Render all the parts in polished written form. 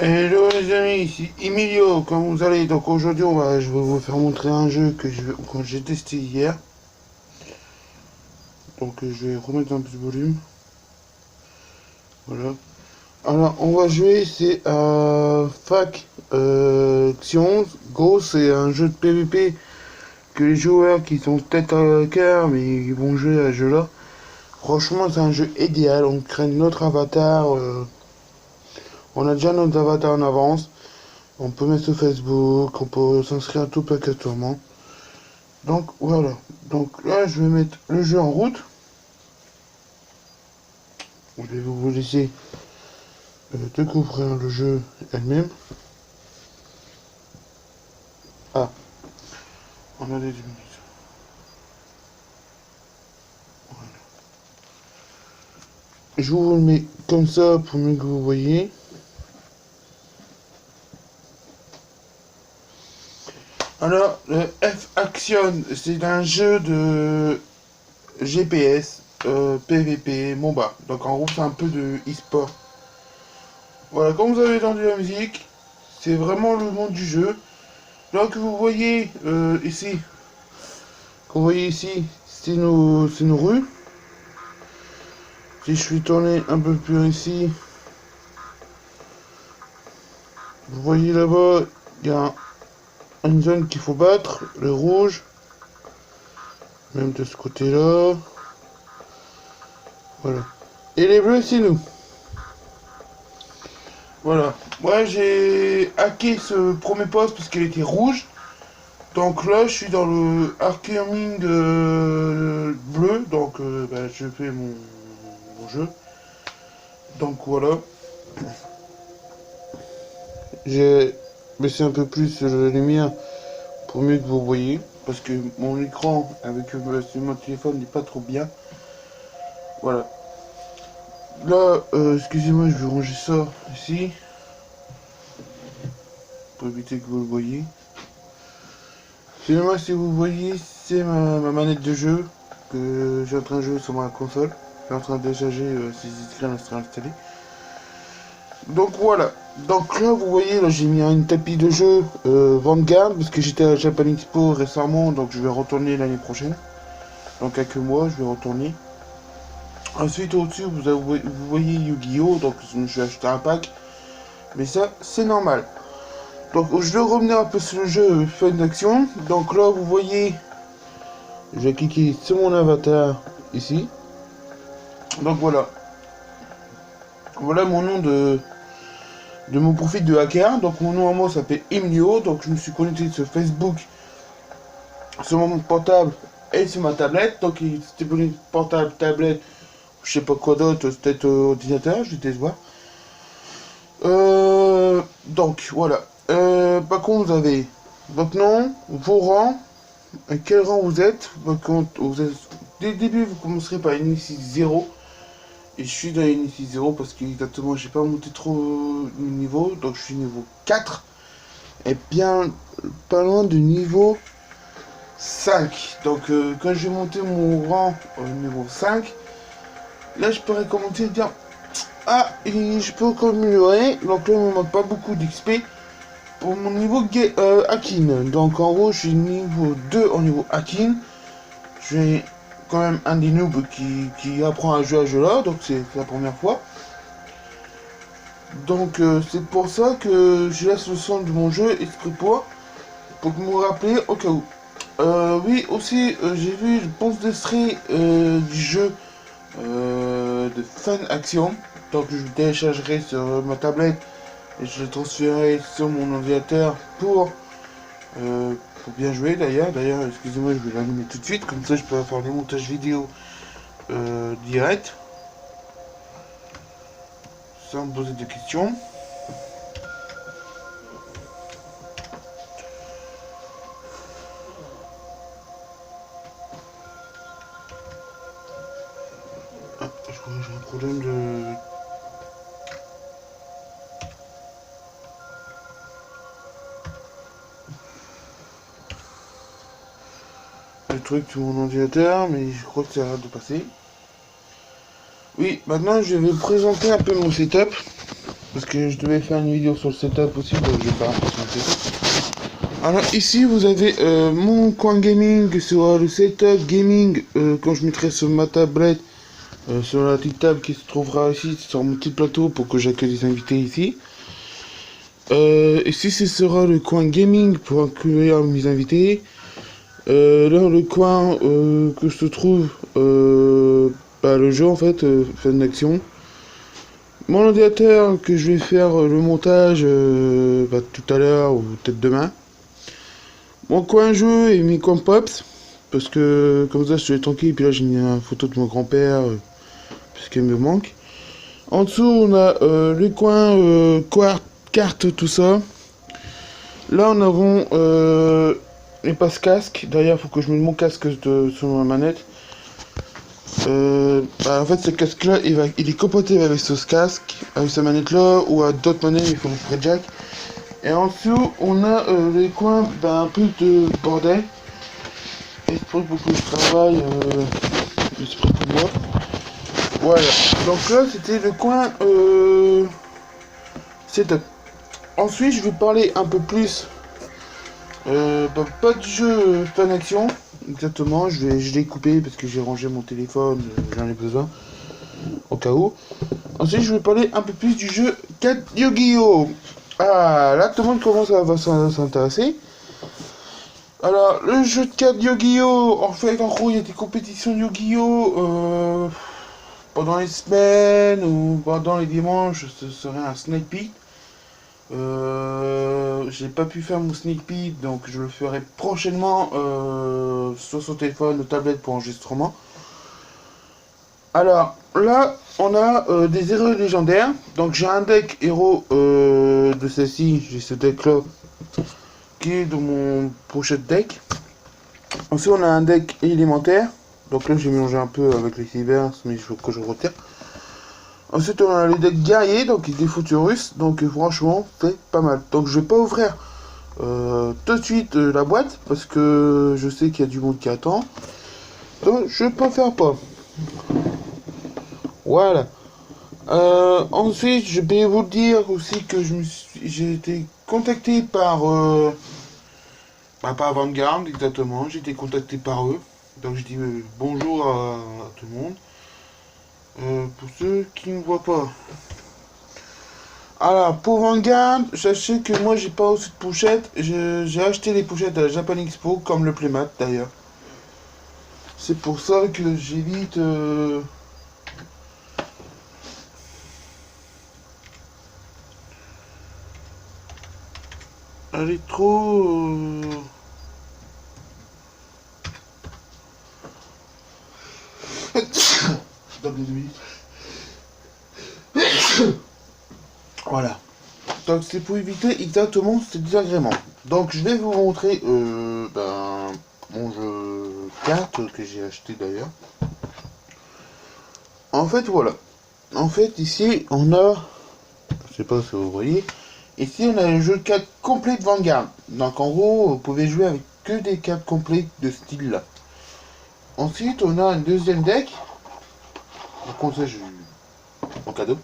Hello les amis, ici Emilio, comment vous allez? Donc aujourd'hui je vais vous faire montrer un jeu que j'ai testé hier. Donc je vais remettre un peu de volume. Voilà. Alors on va jouer, c'est Factions Go, c'est un jeu de PvP que les joueurs qui sont peut-être à cœur mais ils vont jouer à ce jeu là. Franchement c'est un jeu idéal, on crée notre avatar, on a déjà notre avatar en avance. On peut mettre sur Facebook, on peut s'inscrire à tout paquetement. Donc voilà. Donc là je vais mettre le jeu en route. Je vais vous laisser découvrir le jeu elle-même. Ah, on a des 10 minutes. Voilà. Je vous le mets comme ça pour mieux que vous voyez. Alors, le F-Action, c'est un jeu de GPS, PVP, MOBA. Donc en gros, c'est un peu de e-sport. Voilà, comme vous avez entendu la musique, c'est vraiment le monde du jeu. Donc vous voyez ici, c'est nos rues. Si je suis tourné un peu plus ici, vous voyez là-bas, il y a une zone qu'il faut battre, le rouge. Même de ce côté-là. Voilà. Et les bleus, c'est nous. Voilà. Moi, j'ai hacké ce premier poste parce qu'il était rouge. Donc là, je suis dans le arcing bleu. Donc, je fais mon jeu. Donc voilà. J'ai baissé un peu plus la lumière pour mieux que vous voyez. Parce que mon écran avec mon téléphone n'est pas trop bien. Voilà. Là, excusez-moi, je vais ranger ça ici. Pour éviter que vous le voyez. Excusez-moi si vous voyez, c'est ma manette de jeu que j'ai en train de jouer sur ma console. Je suis en train de télécharger ces écrits installés. Donc voilà. Donc là, vous voyez, là j'ai mis un tapis de jeu Vanguard parce que j'étais à Japan Expo récemment, donc je vais retourner l'année prochaine. Dans quelques mois, je vais retourner. Ensuite, au-dessus, vous voyez Yu-Gi-Oh! Donc je me suis acheté un pack. Mais ça, c'est normal. Donc je vais revenir un peu sur le jeu Fun d'action. Donc là vous voyez, je vais cliquer sur mon avatar ici. Donc voilà. Voilà mon nom de mon profil de hacker. Donc mon nom à moi s'appelle Emilio. Donc je me suis connecté sur Facebook, sur mon portable et sur ma tablette. Donc c'était pour portable, tablette, je sais pas quoi d'autre, peut-être ordinateur, je vais te voir. Donc voilà. Par contre vous avez votre nom, vos rangs, à quel rang vous êtes. Dès le début vous commencerez par Initie 0. Et je suis dans Initie 0 parce que exactement j'ai pas monté trop le niveau. Donc je suis niveau 4. Et bien pas loin du niveau 5. Donc quand je vais monter mon rang au niveau 5, là je pourrais commencer à dire ah, je peux encore améliorer. Donc là il me manque pas beaucoup d'XP pour mon niveau hacking. Donc en gros je suis niveau 2 au niveau hacking. Je suis quand même un des noobs qui apprend à jouer à ce jeu là, donc c'est la première fois. Donc c'est pour ça que je laisse le son de mon jeu pour me rappeler au cas où. Oui aussi j'ai vu je pense d'extrait du jeu de Fun Action. Donc je le téléchargerai sur ma tablette et je le transférerai sur mon ordinateur pour bien jouer d'ailleurs. D'ailleurs, excusez-moi, je vais l'allumer tout de suite, comme ça je peux faire des montages vidéo direct. Sans me poser de questions. Ah, je crois que j'ai un problème de... le truc sur mon ordinateur, mais je crois que ça a l'air de passer. Oui, maintenant je vais vous présenter un peu mon setup. Parce que je devais faire une vidéo sur le setup aussi, donc je vais faire un peu sur le setup. Alors ici vous avez mon coin gaming sur le setup gaming quand je mettrai sur ma tablette, sur la petite table qui se trouvera ici sur mon petit plateau pour que j'accueille des invités ici. Ici ce sera le coin gaming pour accueillir mes invités. Là le coin que se trouve le jeu en fait, fin d'action. Mon ordinateur que je vais faire le montage tout à l'heure ou peut-être demain. Mon coin jeu et mes coins pops. Parce que comme ça je suis tranquille. Et puis là j'ai mis une photo de mon grand-père. Puisqu'il me manque. En dessous on a les coins cartes, tout ça. Là on avons les passe-casques. D'ailleurs il faut que je mette mon casque sur ma manette. En fait ce casque là il est compatible avec ce casque, avec sa manette là, ou à d'autres manettes il faut le free jack. Et en dessous on a les coins un peu de bordel. Esprit pour que je travaille, esprit pour moi. Voilà, donc là c'était le coin setup. Ensuite je vais parler un peu plus pas de jeu fan action. Exactement, je l'ai coupé parce que j'ai rangé mon téléphone, j'en ai besoin au cas où. Ensuite, je vais parler un peu plus du jeu 4 Yu-Gi-Oh! Ah, là, tout le monde commence à s'intéresser. Alors, le jeu de 4 Yu-Gi-Oh! En fait, en gros, il y a des compétitions Yu-Gi-Oh! Pendant les semaines ou pendant les dimanches, ce serait un sneak peek. J'ai pas pu faire mon sneak peek, donc je le ferai prochainement sur son téléphone ou tablette pour enregistrement. Alors là, on a des héros légendaires. Donc j'ai un deck héros de celle-ci, j'ai ce deck là qui est dans mon pochette deck. Ensuite on a un deck élémentaire. Donc là j'ai mélangé un peu avec les cyber, mais il faut que je retire. Ensuite on a les decks guerriers, donc des Futurus, donc franchement c'est pas mal. Donc je vais pas ouvrir tout de suite la boîte, parce que je sais qu'il y a du monde qui attend. Donc je préfère pas. Voilà. Ensuite je vais vous dire aussi que j'ai été contacté par par Vanguard exactement, j'ai été contacté par eux. Donc je dis bonjour à tout le monde. Pour ceux qui ne voient pas. Alors, pour Vanguard, sachez que moi j'ai pas aussi de pochettes. J'ai acheté les pochettes à la Japan Expo, comme le Playmat d'ailleurs. C'est pour ça que j'évite. Elle est trop. Dans les 2 minutes. Voilà. Donc c'est pour éviter exactement ces désagréments. Donc je vais vous montrer mon jeu carte que j'ai acheté d'ailleurs. En fait voilà. En fait ici on a, je sais pas si vous voyez, ici on a un jeu de cartes complet de Vanguard. Donc en gros vous pouvez jouer avec que des cartes complètes de ce style là. Ensuite on a un deuxième deck. Par contre ça j'ai eu en cadeau.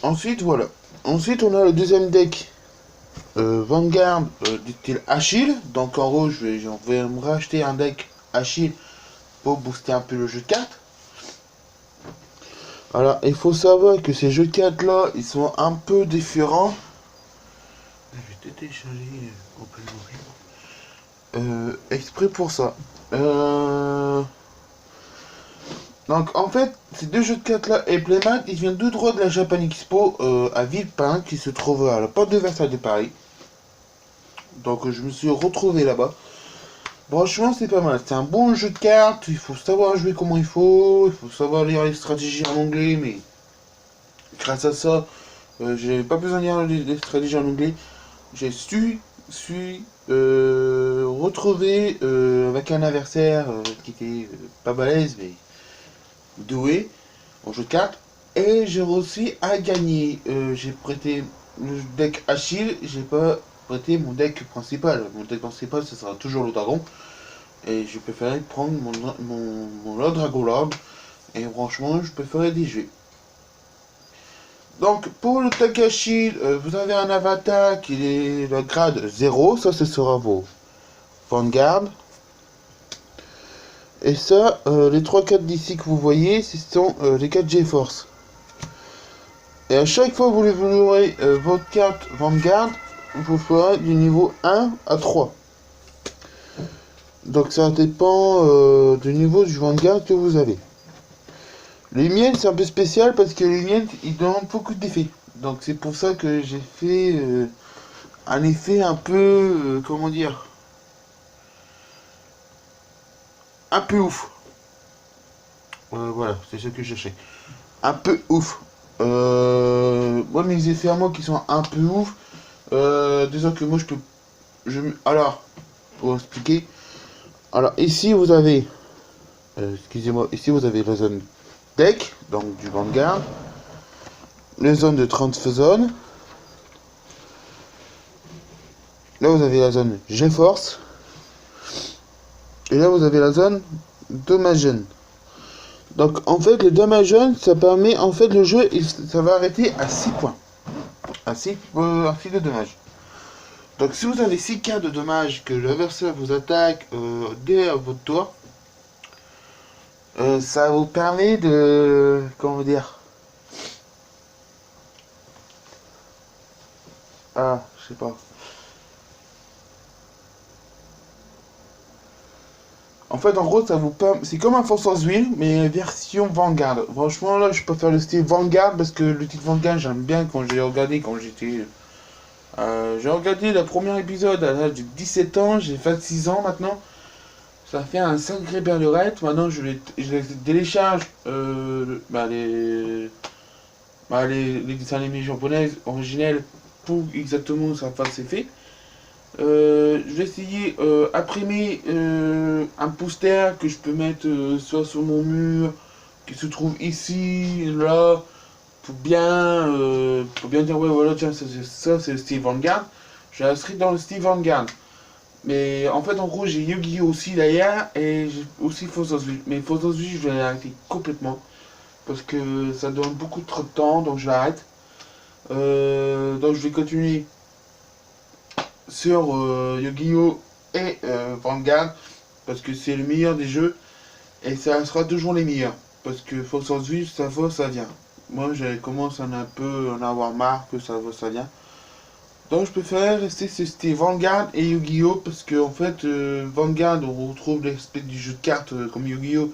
Ensuite voilà. Ensuite on a le deuxième deck Vanguard du style Achille. Donc en gros je vais me racheter un deck Achille pour booster un peu le jeu de cartes. Alors il faut savoir que ces jeux de cartes là ils sont un peu différents. Je vais télécharger exprès pour ça. Donc en fait, ces deux jeux de cartes là et Playmat, ils viennent tout droit de la Japan Expo à Villepin, qui se trouve à la porte de Versailles de Paris. Donc je me suis retrouvé là-bas. Franchement c'est pas mal, c'est un bon jeu de cartes, il faut savoir jouer comment il faut savoir lire les stratégies en anglais, mais grâce à ça, j'avais pas besoin de lire les stratégies en anglais. J'ai retrouver avec un adversaire qui était pas balèze mais doué en jeu de cartes, et j'ai réussi à gagner. J'ai prêté le deck Achille, j'ai pas prêter mon deck principal. Mon deck principal, ce sera toujours le dragon. Et je préférais prendre mon Lord Dragon Lord. Et franchement, je préférais DG. Donc, pour le Takashi, vous avez un avatar qui est le grade 0. Ça, ce sera vos Vanguard. Et ça, les 3 4 d'ici que vous voyez, ce sont les 4 GeForce. Et à chaque fois que vous aurez votre carte Vanguard, vous ferez du niveau 1 à 3. Donc ça dépend du niveau du Vanguard que vous avez. Les miennes, c'est un peu spécial parce que les miennes, ils donnent beaucoup d'effets. Donc c'est pour ça que j'ai fait un effet un peu, comment dire, un peu ouf. Voilà, c'est ce que je cherchais. Un peu ouf. Moi, mes effets à moi qui sont un peu ouf, disons que moi je peux... alors, pour expliquer, alors ici vous avez, excusez-moi, ici vous avez la zone deck, donc du Vanguard, les zones de transfer. Là vous avez la zone GeForce, et là vous avez la zone Domagen. Donc en fait le Domagen, ça permet, en fait le jeu, ça va arrêter à 6 points. À 6 de dommages. Donc si vous avez 6 cas de dommages que l'adversaire vous attaque dès votre tour, ça vous permet de... comment dire... ah, je sais pas. En fait, en gros, ça vous permet... c'est comme un Force Wheel, mais version Vanguard. Franchement, là, je préfère le style Vanguard, parce que le titre Vanguard, j'aime bien quand j'ai regardé, quand j'étais... j'ai regardé le premier épisode à l'âge de 17 ans, j'ai 26 ans maintenant. Ça fait un sacré berlerette. Maintenant, je les télécharge les dessins animés japonaises originels pour exactement ça fasse effet. Je vais essayer imprimer un poster que je peux mettre soit sur mon mur, qui se trouve ici, là, pour bien dire ouais voilà tiens ça c'est le style Vanguard. Je l'inscris dans le style Vanguard. Mais en fait, en gros, j'ai Yu-Gi-Oh aussi derrière et j'ai aussi Force Vue. Mais Force Vue, je vais l'arrêter complètement parce que ça donne beaucoup trop de temps, donc je l'arrête. Donc je vais continuer sur Yu-Gi-Oh et Vanguard parce que c'est le meilleur des jeux et ça sera toujours les meilleurs parce que Force Vue, ça va, ça vient. Moi, je commence à un peu en avoir marre que ça va, ça vient. Donc je préfère rester sur style Vanguard et Yu-Gi-Oh! Parce que en fait, Vanguard, on retrouve l'aspect du jeu de cartes comme Yu-Gi-Oh!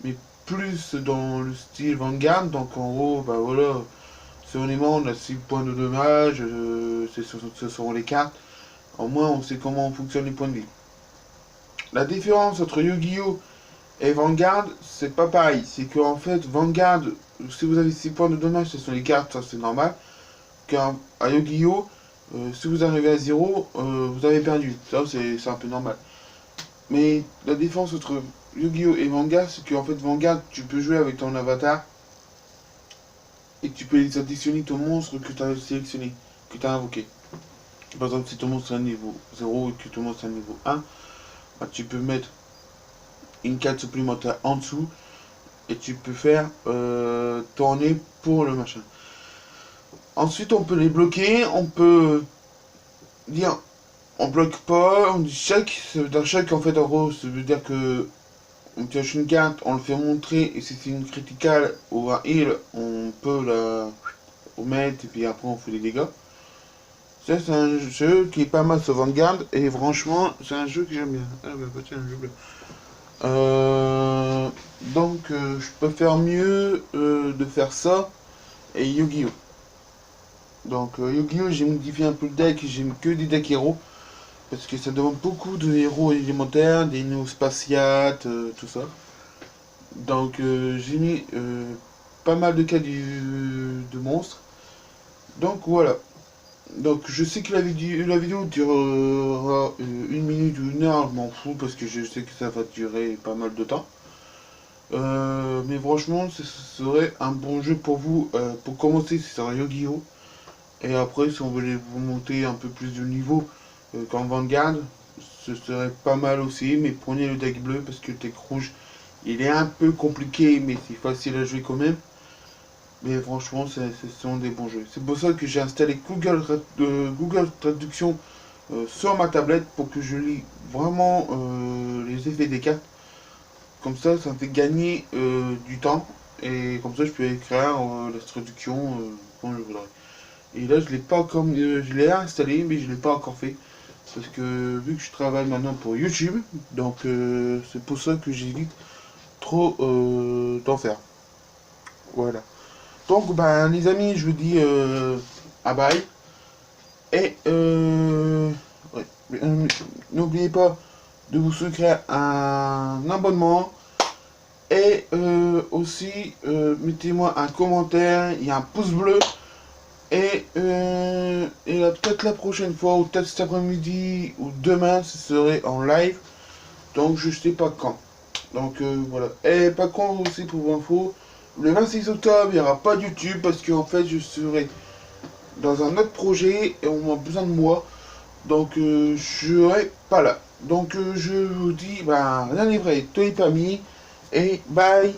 Mais plus dans le style Vanguard. Donc en gros, bah voilà, c'est on a 6 points de dommage, ce seront les cartes. Au moins, on sait comment fonctionnent les points de vie. La différence entre Yu-Gi-Oh! Et Vanguard, c'est pas pareil. C'est qu'en fait, Vanguard, si vous avez 6 points de dommage, ce sont les cartes, ça c'est normal. Qu'à Yu-Gi-Oh! Si vous arrivez à 0, vous avez perdu. Ça, c'est un peu normal. Mais la différence entre Yu-Gi-Oh! Et Vanguard, c'est qu'en fait, Vanguard, tu peux jouer avec ton avatar et tu peux les additionner ton monstre que tu as sélectionné, que tu as invoqué. Par exemple, si ton monstre est à niveau 0 et que ton monstre est à niveau 1, bah, tu peux mettre une carte supplémentaire en dessous et tu peux faire tourner pour le machin. Ensuite, on peut les bloquer, on peut dire on bloque pas, on dit check, ça veut dire check en fait en gros, ça veut dire que on pioche une carte, on le fait montrer et si c'est une critical ou un heal, on peut la mettre et puis après on fait des dégâts. Ça c'est un jeu qui est pas mal sur Vanguard et franchement c'est un jeu que j'aime bien. Ah bah tiens, un jeu bleu. Je peux faire mieux de faire ça et Yu-Gi-Oh! Donc Yu-Gi-Oh! J'ai modifié un peu le deck, j'ai mis que des decks héros. Parce que ça demande beaucoup de héros élémentaires, des néo-spatiates, tout ça. Donc j'ai mis pas mal de cas de monstres. Donc voilà. Donc je sais que la vidéo durera 1 minute ou 1 heure, je m'en fous parce que je sais que ça va durer pas mal de temps. Mais franchement, ce serait un bon jeu pour vous. Pour commencer, ce sera Yu-Gi-Oh! Et après, si on voulait vous monter un peu plus de niveau qu'en Vanguard, ce serait pas mal aussi. Mais prenez le deck bleu parce que le deck rouge, il est un peu compliqué, mais c'est facile à jouer quand même. Mais franchement, ce sont des bons jeux. C'est pour ça que j'ai installé Google Traduction sur ma tablette pour que je lis vraiment les effets des cartes. Comme ça me fait gagner du temps. Et comme ça, je peux écrire la traduction quand je voudrais. Et là, je l'ai pas comme je l'ai installé, mais je l'ai pas encore fait. Parce que vu que je travaille maintenant pour YouTube, donc c'est pour ça que j'évite trop d'en faire. Voilà. Donc, ben, les amis, je vous dis à bye. Et ouais, n'oubliez pas de vous souscrire à un abonnement. Et aussi, mettez-moi un commentaire, il y a un pouce bleu. Et peut-être la prochaine fois, ou peut-être cet après-midi, ou demain, ce serait en live. Donc je sais pas quand. Donc voilà. Et pas con aussi pour vos infos. Le 26 octobre, il n'y aura pas de YouTube parce qu'en fait, je serai dans un autre projet et on a besoin de moi. Donc je serai pas là. Donc je vous dis, ben, rien n'est vrai, tout est permis. Et bye.